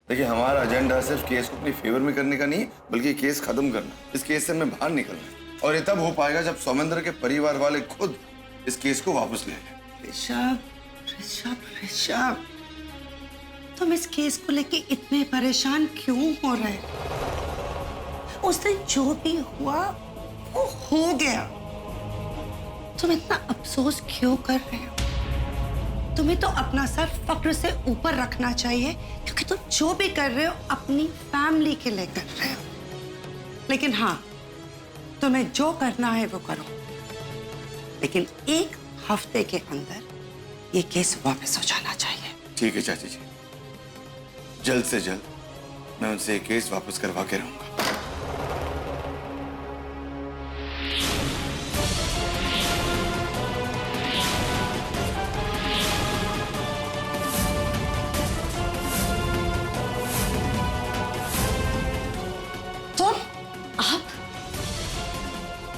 देखिए, हमारा एजेंडा सिर्फ केस को अपनी फेवर में करने का नहीं है, बल्कि केस खत्म करना। इस केस से हमें बाहर निकलना है, और ये तब हो पाएगा जब सौमेंद्र के परिवार वाले खुद इस केस को वापस ले लें। ऋषभ, ऋषभ, ऋषभ, तुम इस केस को लेके इतने परेशान क्यों हो रहे हो? उस दिन जो भी हुआ वो हो गया। तुम इतना अफसोस क्यों कर रहे हो? तुम्हें तो अपना सर फक्र से ऊपर रखना चाहिए, क्योंकि तुम जो भी कर रहे हो अपनी फैमिली के लिए कर रहे हो। लेकिन हाँ, तुम्हें जो करना है वो करो, लेकिन 1 हफ्ते के अंदर ये केस वापस हो जाना चाहिए। ठीक है चाची जी, जल्द से जल्द मैं उनसे ये केस वापस करवा के रहूंगा।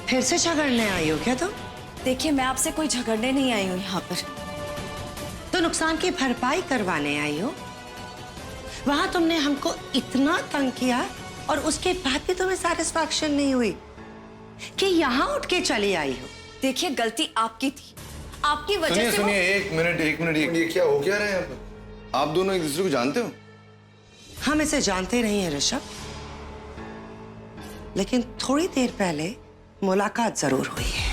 फिर से झगड़ने आई हो क्या तुम? देखिए, मैं आपसे कोई झगड़ने नहीं आई हूँ यहाँ पर। तो नुकसान की भरपाई करवाने आई हो। वहां तुमने हमको इतना तंग किया और उसके बाद भी तुम्हें सैटिस्फैक्शन नहीं हुई कि यहाँ उठ के चली आई हो। देखिए, गलती आपकी थी, आपकी वजह सुनिए से सुनिए, एक मिनट, ये क्या हो क्या रहा है यहाँ पर? आप दोनों एक दूसरे को जानते हो? हम इसे जानते नहीं है ऋषभ, लेकिन थोड़ी देर पहले मुलाकात जरूर हुई है।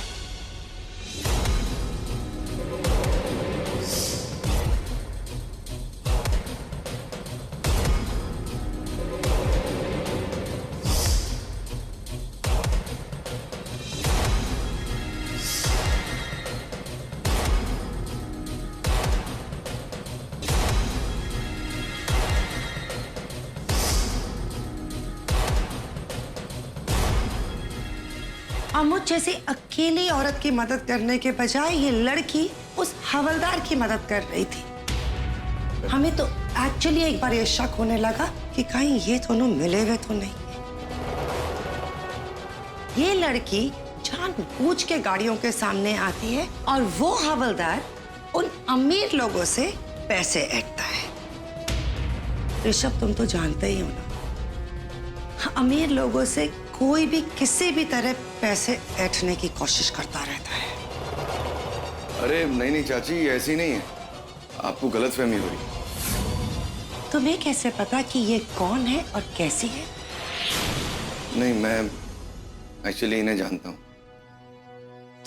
अमुद जैसी अकेली औरत की मदद करने के बजाय ये लड़की उस हवलदार की मदद कर रही थी। हमें तो एक्चुअली एक बार ये शक होने लगा कि कहीं ये दोनों मिले हुए तो नहीं। ये लड़की जानबूझ के गाड़ियों के सामने आती है और वो हवलदार उन अमीर लोगों से पैसे ऐंठता है। ऋषभ, तुम तो जानते ही हो ना, अमीर लोगों से कोई भी किसी भी तरह पैसे ऐंठने की कोशिश करता रहता है। अरे नहीं चाची, ऐसी नहीं है, आपको गलतफहमी हो रही। तुम्हें कैसे पता कि ये कौन है और कैसी है? नहीं, मैं एक्चुअली इन्हें जानता हूँ।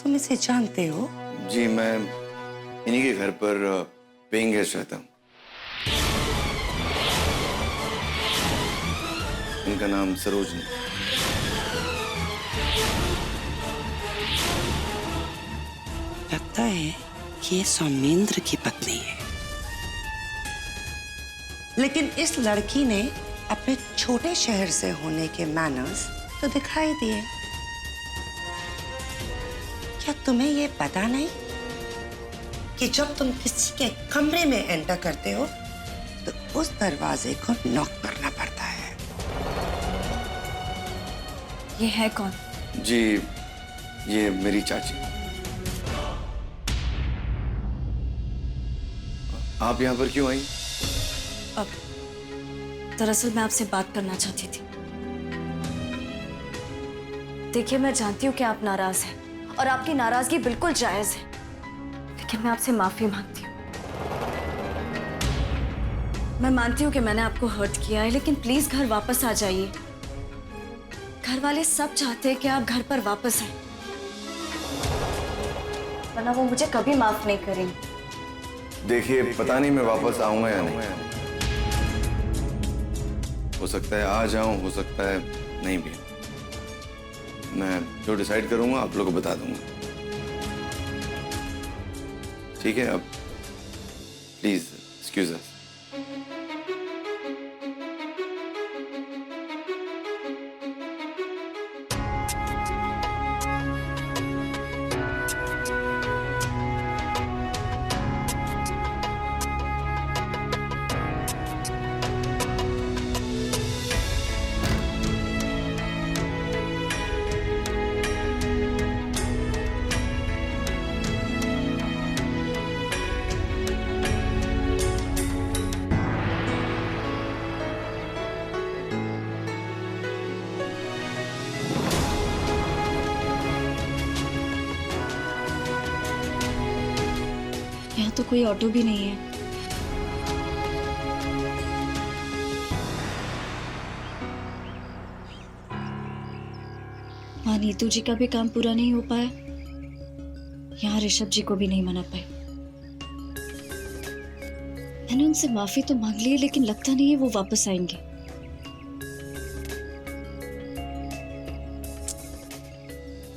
तुम इसे जानते हो? जी, मैं इन्हीं के घर पर पेइंग गेस्ट रहता हूँ। इनका नाम सरोजनी। लगता है कि ये सौमेंद्र की पत्नी है, लेकिन इस लड़की ने अपने छोटे शहर से होने के मैनर्स तो दिखाई दिए। क्या तुम्हें ये पता नहीं कि जब तुम किसी के कमरे में एंटर करते हो तो उस दरवाजे को नॉक करना पड़ता है? ये है कौन? जी, ये मेरी चाची। आप यहाँ पर क्यों आई? अब दरअसल मैं आपसे बात करना चाहती थी। देखिए, मैं जानती हूँ कि आप नाराज हैं और आपकी नाराजगी बिल्कुल जायज है, लेकिन मैं आपसे माफी मांगती हूँ। मैं मानती हूँ कि मैंने आपको हर्ट किया है, लेकिन प्लीज घर वापस आ जाइए। घर वाले सब चाहते हैं कि आप घर पर वापस आए, वरना वो मुझे कभी माफ नहीं करेंगे। देखिए, पता नहीं मैं वापस आऊंगा या नहीं। हो सकता है आ जाऊं, हो सकता है नहीं भी। मैं जो डिसाइड करूंगा आप लोगों को बता दूंगा। ठीक है, अब प्लीज एक्सक्यूज अस। यहाँ तो कोई ऑटो भी नहीं है। वहाँ नीतू जी का भी काम पूरा नहीं हो पाया, यहाँ ऋषभ जी को भी नहीं मना पाए। मैंने उनसे माफी तो मांग ली है, लेकिन लगता नहीं है वो वापस आएंगे।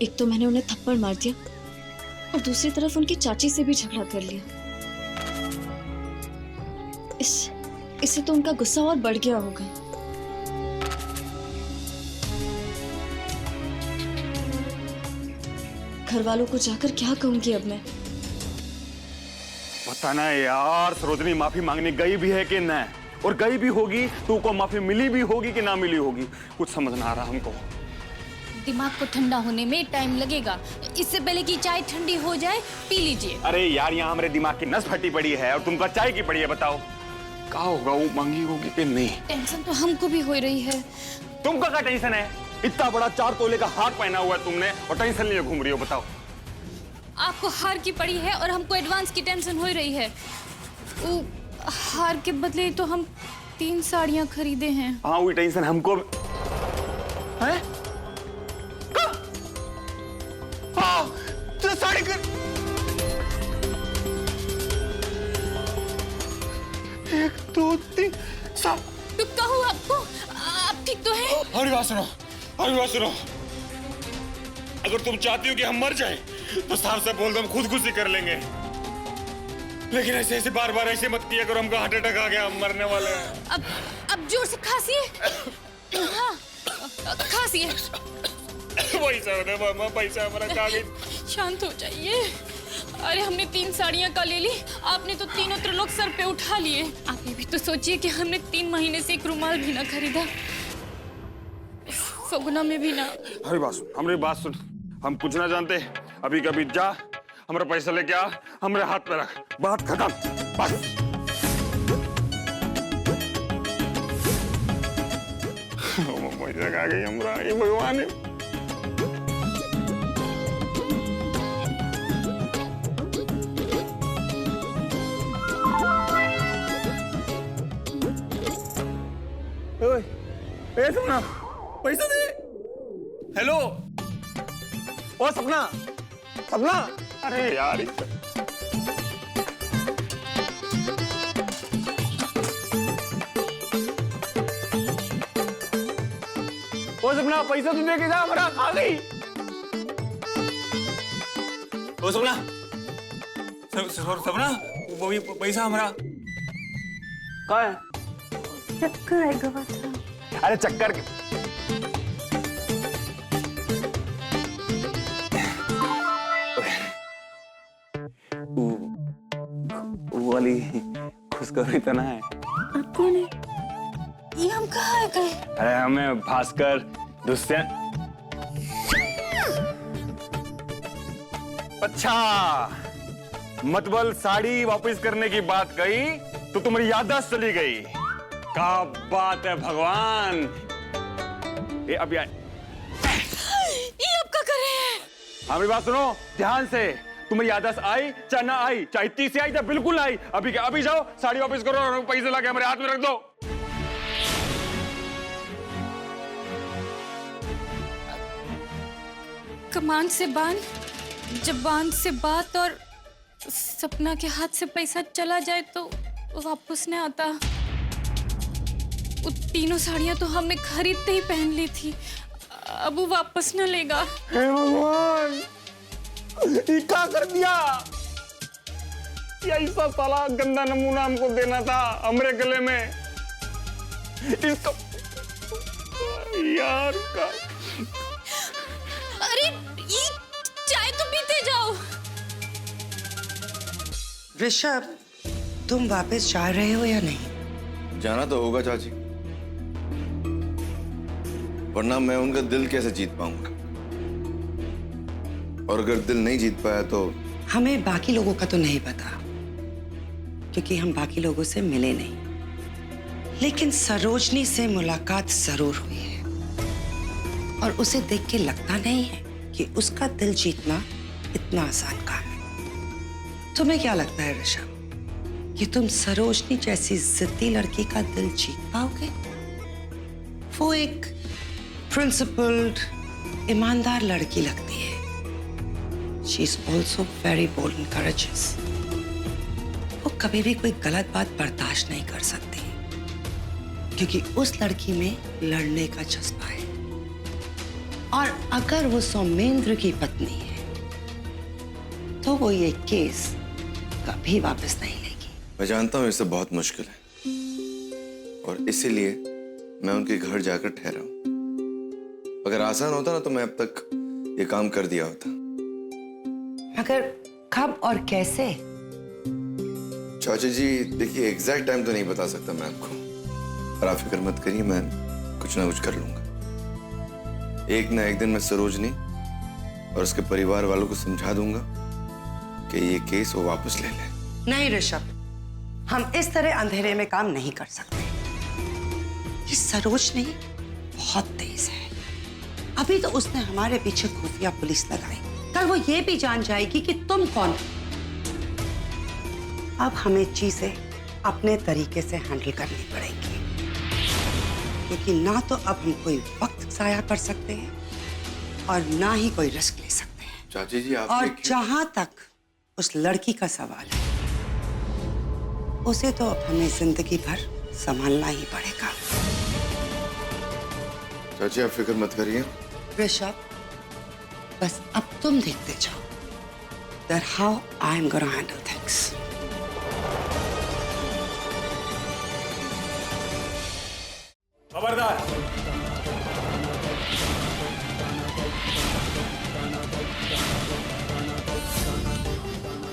एक तो मैंने उन्हें थप्पड़ मार दिया और दूसरी तरफ उनकी चाची से भी झगड़ा कर लिया। इससे तो उनका गुस्सा और बढ़ गया होगा। घर वालों को जाकर क्या कहूंगी अब मैं? पता ना यार, सरोजनी माफी मांगने गई भी है कि न, और गई भी होगी तो को माफी मिली भी होगी कि ना मिली होगी, कुछ समझ ना आ रहा हमको। दिमाग को ठंडा होने में टाइम लगेगा। इससे पहले कि चाय ठंडी हो जाए पी लीजिए। अरे यार, यहाँ हमारे दिमाग की नस फटी पड़ी है और तुमका चाय की पड़ी है। बताओ क्या होगा, वो मांगी होगी कि नहीं? टेंशन तो हमको भी हो रही है। तुमका क्या टेंशन है? इतना बड़ा 4 तोले का हार पहना हुआ है तुमने और टेंशन लिए घूम रही हो। बताओ। आपको हार की पड़ी है और हमको एडवांस की टेंशन हो रही है। हार के बदले तो हम 3 साड़ियां खरीदे हैं। हाँ, वही टेंशन हमको है। हाँ, तो साड़ी कर 1 2 3 7। तो कहूँ आपको, आप ठीक तो हैं? हमारी बात सुनो, हमारी बात सुनो। अगर तुम चाहती हो कि हम मर जाएं, तो साफ साफ बोल दो, हम खुदकुशी कर लेंगे। लेकिन ऐसे ऐसे बार बार ऐसे मत किया करो, हमको हार्ट अटैक आ गया, हम मरने वाले हैं। अब जोर से खांसिए। हाँ, खांसिए। पैसा होने मामा, पैसा हमारा कहाँ गई? शांत हो जाइए। अरे हमने 3 साड़ियां का ले ली, आपने तो तीनों त्रिलोक सर पे उठा लिए। आप ये भी तो सोचिए कि हमने 3 महीने से एक रुमाल भी ना खरीदा, सगुना में भी ना। हमारी बात सुन, हम कुछ ना जानते। अभी कभी जा, हमारा पैसा लेके आ, हमारे हाथ में रख, बात खत्म। बस पैसा आ गई हमारा, ये भगवान है। ए सपना, पैसा दे। हेलो, ओ सपना, सपना। अरे यार, ओ सपना, पैसा तू दे के जा, हमारा आ गई। ओ सपना, सपना, वो भी पैसा हमारा कहाँ है? चक्कर आएगा। अरे चक्कर वाली खुशखबरी तो ना है? आप कौन है? ये हम कहाँ गए? अरे हमें भास्कर दुष्यंत। अच्छा, मतबल साड़ी वापस करने की बात कही तो तुम्हारी याददाश्त चली गई। क्या बात है भगवान। ये अब यार, ये आप क्या कर रहे हैं? हमारी बात सुनो ध्यान से। तुम्हारी याददाश्त आई चाहे ना आई, चाहे 30 से आई चाहे बिल्कुल ना आई, अभी क्या अभी जाओ, साड़ी वापस करो और पैसे लाके हमारे हाथ में रख दो। कमान से बांध, जब बांध से बात और सपना के हाथ से पैसा चला जाए तो वापस नहीं आता। वो तीनों साड़ियां तो हमने खरीदते ही पहन ली थी, अब वो वापस न लेगा। हे भगवान, ये क्या कर दिया? ऐसा साला गंदा नमूना हमको देना था हमरे गले में। इसका यार का। अरे ये चाय तो पीते जाओ। ऋषभ, तुम वापस जा रहे हो या नहीं? जाना तो होगा चाची, वरना मैं उनका दिल कैसे जीत पाऊंगा? और अगर दिल नहीं जीत पाया तो? हमें बाकी लोगों का तो नहीं पता, क्योंकि हम बाकी लोगों से मिले नहीं, लेकिन सरोजनी से मुलाकात जरूर हुई है और उसे देख के लगता नहीं है कि उसका दिल जीतना इतना आसान काम है। तुम्हें क्या लगता है ऋषभ कि तुम सरोजनी जैसी जिद्दी लड़की का दिल जीत पाओगे? वो एक प्रिंसिपल्ड, ईमानदार लड़की लगती है। She is also very bold and courageous. वो कभी भी कोई गलत बात बर्दाश्त नहीं कर सकती, क्योंकि उस लड़की में लड़ने का जज्बा है। और अगर वो सौमेंद्र की पत्नी है तो वो ये केस कभी वापस नहीं लेगी। मैं जानता हूँ इससे बहुत मुश्किल है, और इसीलिए मैं उनके घर जाकर ठहरा हूं। अगर आसान होता ना तो मैं अब तक ये काम कर दिया होता। मगर कब और कैसे? चाचा जी देखिए, एग्जैक्ट टाइम तो नहीं बता सकता मैं आपको, पर आप फिक्र मत करिए, मैं कुछ ना कुछ कर लूंगा। एक ना एक दिन मैं सरोजनी और उसके परिवार वालों को समझा दूंगा कि ये केस वो वापस ले ले। नहीं ऋषभ, हम इस तरह अंधेरे में काम नहीं कर सकते। ये सरोजनी बहुत तेज है। अभी तो उसने हमारे पीछे खुफिया पुलिस लगाई, कल वो ये भी जान जाएगी कि तुम कौन हो। अब हमें चीजें अपने तरीके से हैंडल करनी पड़ेगी, क्योंकि ना तो अब हम कोई वक्त जाया कर सकते हैं और ना ही कोई रिस्क ले सकते हैं। चाची जी आप और जहां तक उस लड़की का सवाल है, उसे तो अब हमें जिंदगी भर संभालना ही पड़ेगा। चाची आप फिक्र मत करिए। ऋषभ, बस अब तुम देखते जाओ that how I'm gonna handle things. खबरदार,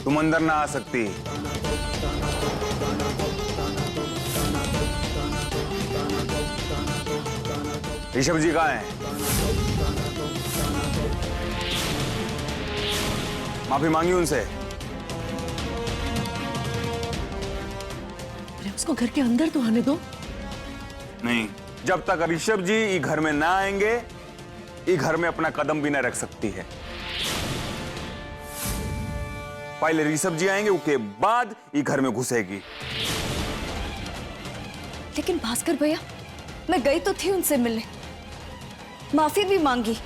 तुम अंदर ना आ सकती। ऋषभ जी कहाँ हैं? माफी मांगी उनसे। अरे उसको घर के अंदर तो आने दो। नहीं, जब तक ऋषभ जी ये घर में ना आएंगे, ये घर में अपना कदम भी ना रख सकती है। पहले ऋषभ जी आएंगे, उसके बाद ये घर में घुसेगी। लेकिन भास्कर भैया, मैं गई तो थी उनसे मिलने, माफी भी मांगी।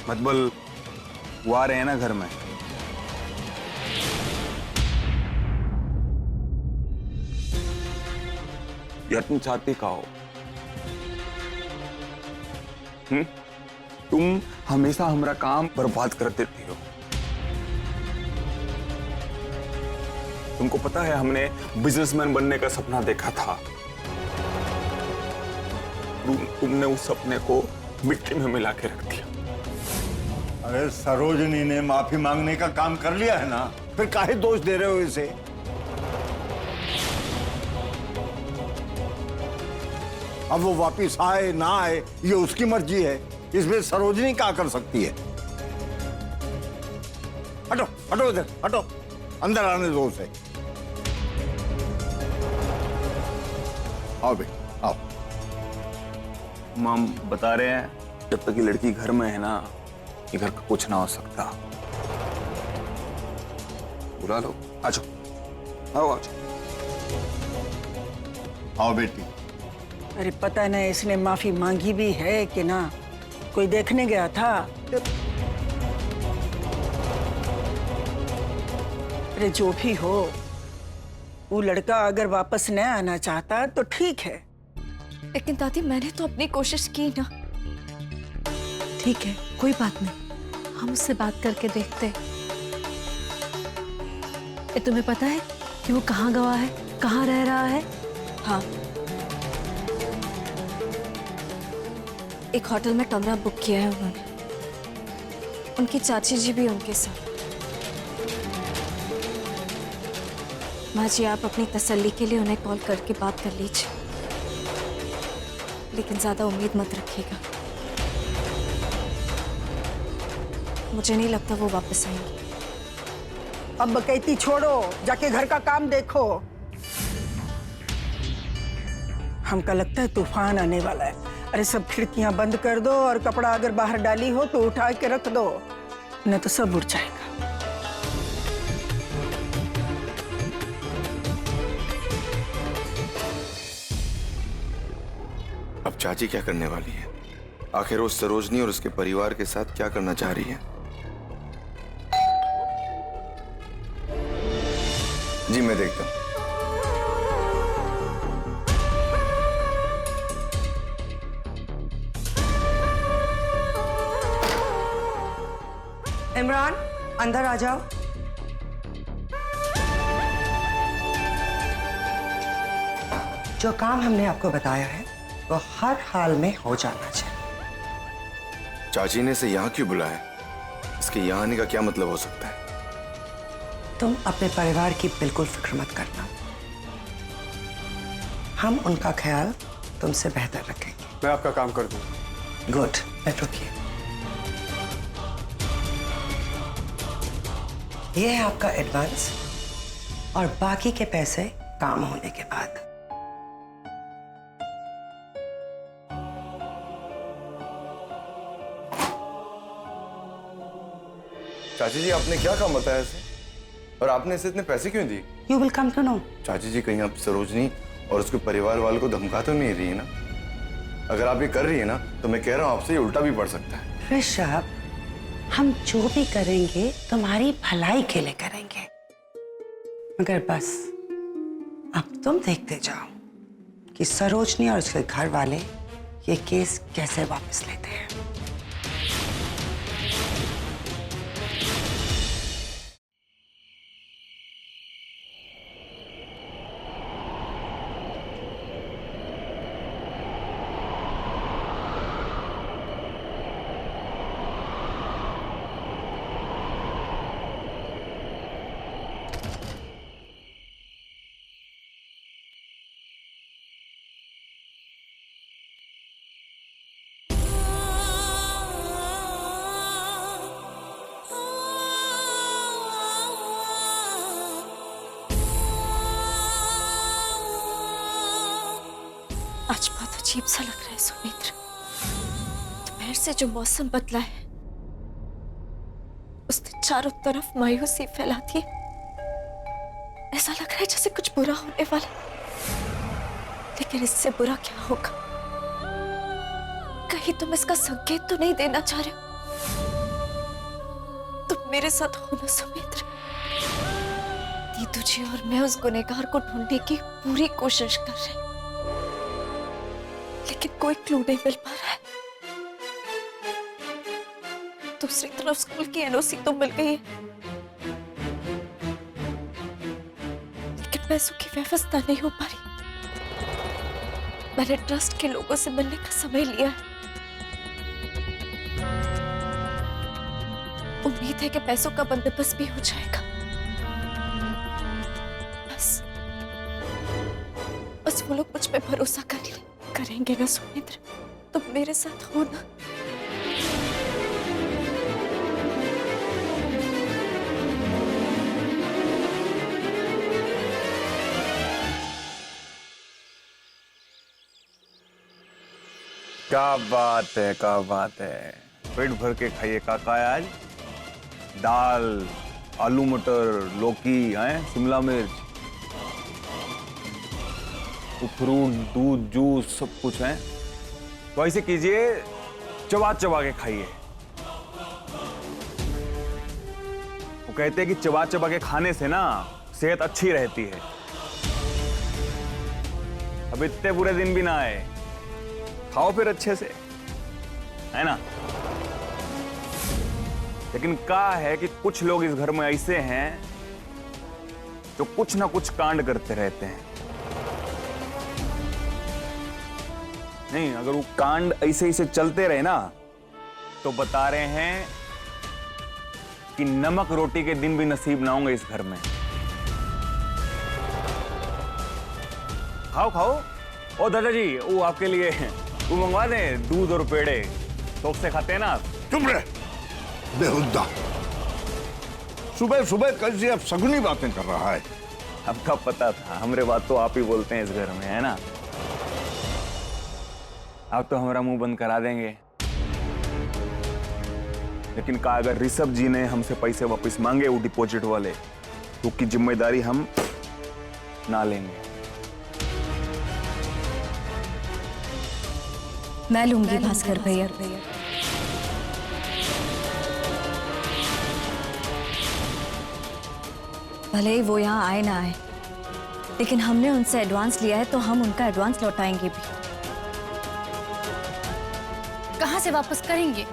मतलब वो आ रहे हैं ना घर में। यार तुम चाहती का हो? तुम हमेशा हमारा काम बर्बाद कर देती हो। तुमको पता है हमने बिजनेसमैन बनने का सपना देखा था। तुमने उस सपने को मिट्टी में मिला के रख दिया। अरे सरोजनी ने माफी मांगने का काम कर लिया है ना, फिर काहे दोष दे रहे हो इसे? अब वो वापिस आए ना आए ये उसकी मर्जी है, इसमें सरोजनी क्या कर सकती है? हटो हटो इधर, हटो, अंदर आने दो उसे। आओ बेटी आओ। माम बता रहे हैं जब तक ये लड़की घर में है ना, ये घर का कुछ ना हो सकता। बुला लो, आ जाओ, आओ आ जाओ। आओ बेटी। अरे पता नहीं इसने माफी मांगी भी है कि ना, कोई देखने गया था। अरे जो भी हो, वो लड़का अगर वापस न आना चाहता तो ठीक है। लेकिन दादी, मैंने तो अपनी कोशिश की ना। ठीक है, कोई बात नहीं, हम उससे बात करके देखते। ये तुम्हें पता है कि वो कहाँ गवा है, कहाँ रह रहा है? हाँ, एक होटल में कमरा बुक किया है उन्होंने। उनकी चाची जी भी उनके साथ। माँ जी, आप अपनी तसल्ली के लिए उन्हें कॉल करके बात कर लीजिए, लेकिन ज्यादा उम्मीद मत रखिएगा। मुझे नहीं लगता वो वापस आएंगी। अब बकैती छोड़ो, जाके घर का काम देखो। हमको लगता है तूफान आने वाला है। अरे सब खिड़कियां बंद कर दो और कपड़ा अगर बाहर डाली हो तो उठा के रख दो, नहीं तो सब उड़ जाएगा। चाची क्या करने वाली है? आखिर वो सरोजनी और उसके परिवार के साथ क्या करना चाह रही है? जी मैं देखता हूं। इमरान, अंदर आ जाओ। जो काम हमने आपको बताया है वो हर हाल में हो जाना चाहिए। चाची ने इसे यहाँ क्यों बुलाया? इसके यहाँ आने का क्या मतलब हो सकता है? तुम अपने परिवार की बिल्कुल फिक्र मत करना, हम उनका ख्याल तुमसे बेहतर रखेंगे। मैं आपका काम कर दूं। गुड, बैठो। ये है आपका एडवांस और बाकी के पैसे काम होने के बाद। चाची जी आपने क्या काम बताया इसे? और आपने इसे इतने पैसे क्यों दिए? You will come to know. चाची जी कहीं आप सरोजनी और उसके परिवार वालों को धमका तो नहीं रही है ना? अगर आप ये कर रही है ना तो मैं कह रहा हूँ आपसे ये उल्टा भी पड़ सकता है। ऋषभ, हम जो भी करेंगे तुम्हारी भलाई के लिए करेंगे, मगर बस अब तुम देखते जाओ कि सरोजनी और उसके घर वाले ये केस कैसे वापस लेते हैं। आज बहुत अजीब सा लग रहा है सुमित्र। दोपहर से जो मौसम बदला है उसने चारों तरफ मायूसी फैला दी। ऐसा लग रहा है जैसे कुछ बुरा होने वाला, लेकिन इससे बुरा क्या होगा? कहीं तुम इसका संकेत तो नहीं देना चाह रहे हो? तुम मेरे साथ हो ना सुमित्र? दीदू जी और मैं उस गुनहगार को ढूंढने की पूरी कोशिश कर रहे हैं, लेकिन कोई क्लू नहीं मिल पा रहा है। दूसरी तरफ स्कूल की एनओसी तो मिल गई है, लेकिन पैसों की व्यवस्था नहीं हो पा रही। मैंने ट्रस्ट के लोगों से मिलने का समय लिया है। उम्मीद है कि पैसों का बंदोबस्त भी हो जाएगा। बस वो लोग मुझ पे भरोसा करेंगे ना सुमित्र? तुम मेरे साथ हो ना? क्या बात है, क्या बात है। पेट भर के खाइए काका। आज दाल, आलू मटर, लौकी हैं, शिमला मिर्च, फ्रूट, दूध, जूस सब कुछ है। तो ऐसे कीजिए, चबा चबा के खाइए। वो कहते हैं कि चबा चबा के खाने से ना सेहत अच्छी रहती है। अब इतने बुरे दिन भी ना आए, खाओ फिर अच्छे से, है ना? लेकिन क्या है कि कुछ लोग इस घर में ऐसे हैं जो कुछ ना कुछ कांड करते रहते हैं। नहीं, अगर वो कांड ऐसे ऐसे चलते रहे ना तो बता रहे हैं कि नमक रोटी के दिन भी नसीब ना होंगे इस घर में। खाओ खाओ। ओ दादाजी, वो आपके लिए वो मंगवा दें, दूध और पेड़े। शौक से खाते हैं ना आप? चुप रहे बेहुदा। सुबह सुबह कैसी अब सगुनी बातें कर रहा है। आपका पता था, हमरे बात तो आप ही बोलते हैं इस घर में, है ना? आप तो हमारा मुंह बंद करा देंगे। लेकिन का अगर ऋषभ जी ने हमसे पैसे वापस मांगे वो डिपॉजिट वाले, तो की जिम्मेदारी हम ना लेंगे। मैं लूंगी भास्कर भैया। भले ही वो यहाँ आए ना आए, लेकिन हमने उनसे एडवांस लिया है तो हम उनका एडवांस लौटाएंगे भी। कहाँ से वापस करेंगे?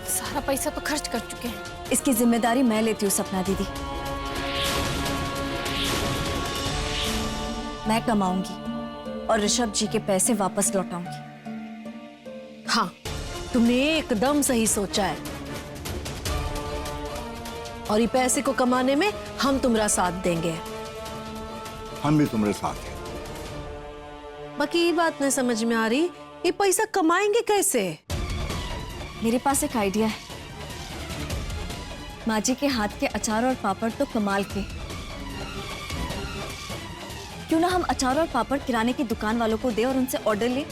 सारा पैसा तो खर्च कर चुके हैं। इसकी जिम्मेदारी मैं लेती हूँ सपना दीदी। मैं कमाऊंगी और ऋषभ जी के पैसे वापस लौटाऊंगी। हाँ, तुमने एकदम सही सोचा है। और ये पैसे को कमाने में हम तुम्हारा साथ देंगे। हम भी तुम्हारे साथ हैं। बाकी ये बात नहीं समझ में आ रही, ये पैसा कमाएंगे कैसे? मेरे पास एक आइडिया है। माँ जी के हाथ के अचार और पापड़ तो कमाल के। क्यों ना हम अचार और पापड़ किराने की दुकान वालों को दे और उनसे ऑर्डर ले।